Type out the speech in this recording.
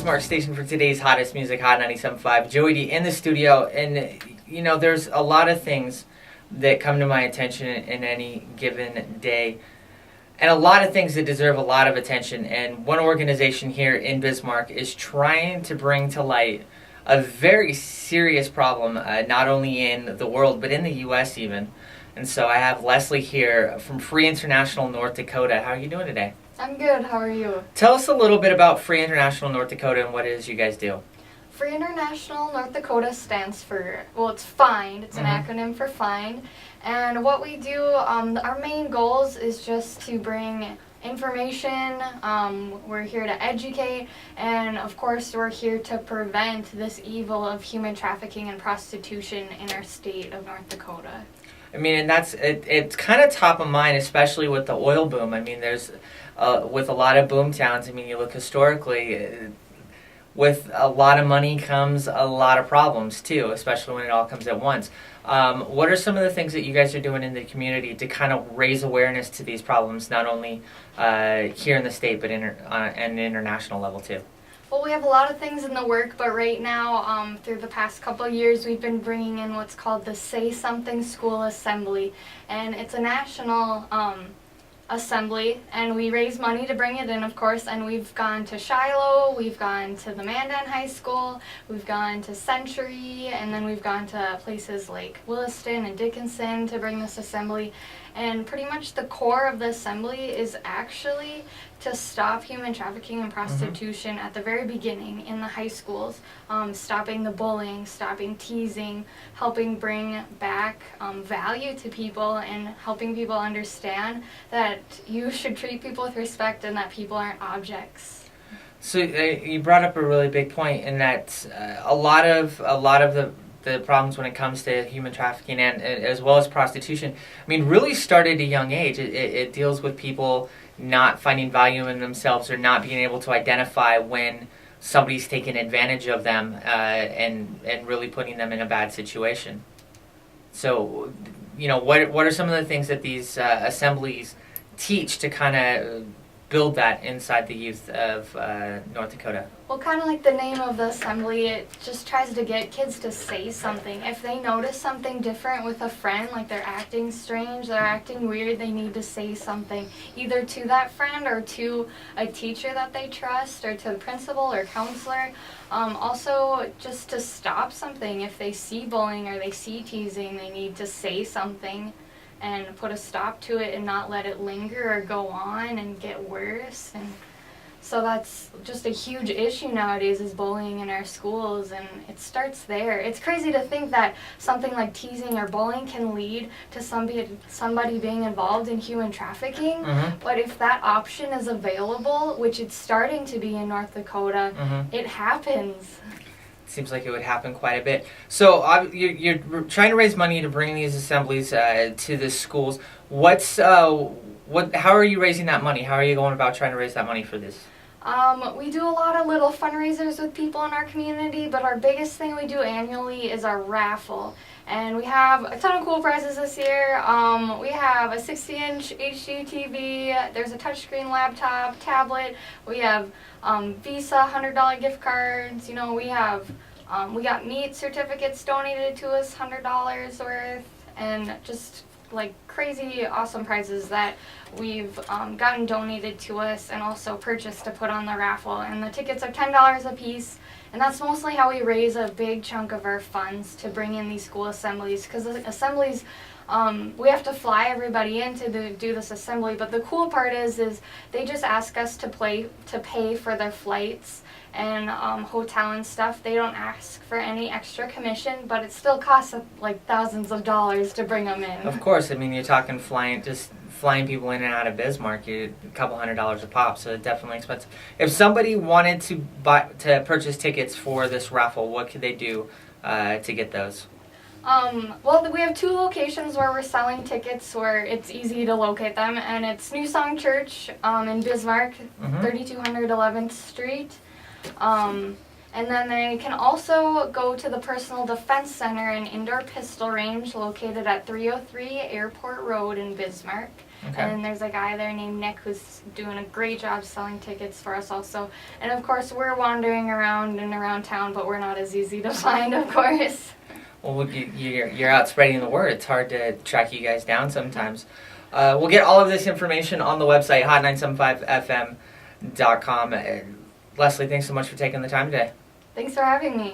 Bismarck station for today's hottest music, Hot 97.5. Joey Dee in the studio, and you know, there's a lot of things that come to my attention in any given day, and a lot of things that deserve a lot of attention. And one organization here in Bismarck is trying to bring to light a very serious problem, not only in the world but in the U.S. even. And so I have Leslie here from Free International North Dakota. How are you doing today? I'm good. How are you? Tell us a little bit about Free International North Dakota and what it is you guys do. Free International North Dakota stands for, well, it's FIND. It's an acronym for FIND. And what we do, our main goals is just to bring information. We're here to educate, and of course we're here to prevent this evil of human trafficking and prostitution in our state of North Dakota. I mean, and that's it's kind of top of mind, especially with the oil boom. I mean, there's with a lot of boom towns. I mean, you look historically, with a lot of money comes a lot of problems too, especially when it all comes at once. What are some of the things that you guys are doing in the community to kind of raise awareness to these problems, not only here in the state but and international level too? Well, we have a lot of things in the work, but right now, through the past couple of years, we've been bringing in what's called the Say Something School Assembly, and it's a national assembly, and we raise money to bring it in, of course, and we've gone to Shiloh, we've gone to the Mandan High School, we've gone to Century, and then we've gone to places like Williston and Dickinson to bring this assembly. And pretty much the core of the assembly is actually to stop human trafficking and prostitution at the very beginning in the high schools, stopping the bullying, stopping teasing, helping bring back value to people, and helping people understand that you should treat people with respect and that people aren't objects. So you brought up a really big point in that a lot of the problems when it comes to human trafficking and as well as prostitution, I mean, really started at a young age. It deals with people not finding value in themselves or not being able to identify when somebody's taking advantage of them and really putting them in a bad situation. So, you know, what are some of the things that these assemblies teach to kind of build that inside the youth of North Dakota? Well, kind of like the name of the assembly, it just tries to get kids to say something. If they notice something different with a friend, like they're acting strange, they're acting weird, they need to say something, either to that friend or to a teacher that they trust or to the principal or counselor. Also, just to stop something. If they see bullying or they see teasing, they need to say something and put a stop to it and not let it linger or go on and get worse. And so that's just a huge issue nowadays, is bullying in our schools, and it starts there. It's crazy to think that something like teasing or bullying can lead to somebody being involved in human trafficking, but if that option is available, which it's starting to be in North Dakota, it happens. Seems like it would happen quite a bit. So you're trying to raise money to bring these assemblies to the schools. How are you raising that money? How are you going about trying to raise that money for this? We do a lot of little fundraisers with people in our community, but our biggest thing we do annually is our raffle. And we have a ton of cool prizes this year. We have a 60-inch HD TV, there's a touchscreen laptop, tablet, we have Visa $100 gift cards, you know, we got meat certificates donated to us, $100 worth, and just like crazy awesome prizes that we've gotten donated to us and also purchased to put on the raffle. And the tickets are $10 a piece, and that's mostly how we raise a big chunk of our funds to bring in these school assemblies, because the assemblies, we have to fly everybody in to do this assembly, but the cool part is they just ask us to pay for their flights and hotel and stuff. They don't ask for any extra commission, but it still costs like thousands of dollars to bring them in. Of course, I mean, you're talking flying people in and out of Bismarck, a couple $100s a pop, so it's definitely expensive. If somebody wanted to purchase tickets for this raffle, what could they do to get those? Well, we have two locations where we're selling tickets where it's easy to locate them, and it's New Song Church in Bismarck, 3200 11th Street. And then they can also go to the Personal Defense Center and Indoor Pistol Range located at 303 Airport Road in Bismarck. Okay. And there's a guy there named Nick who's doing a great job selling tickets for us also. And of course, we're wandering around and around town, but we're not as easy to find, of course. Well, you're out spreading the word. It's hard to track you guys down sometimes. We'll get all of this information on the website, hot975fm.com. Leslie, thanks so much for taking the time today. Thanks for having me.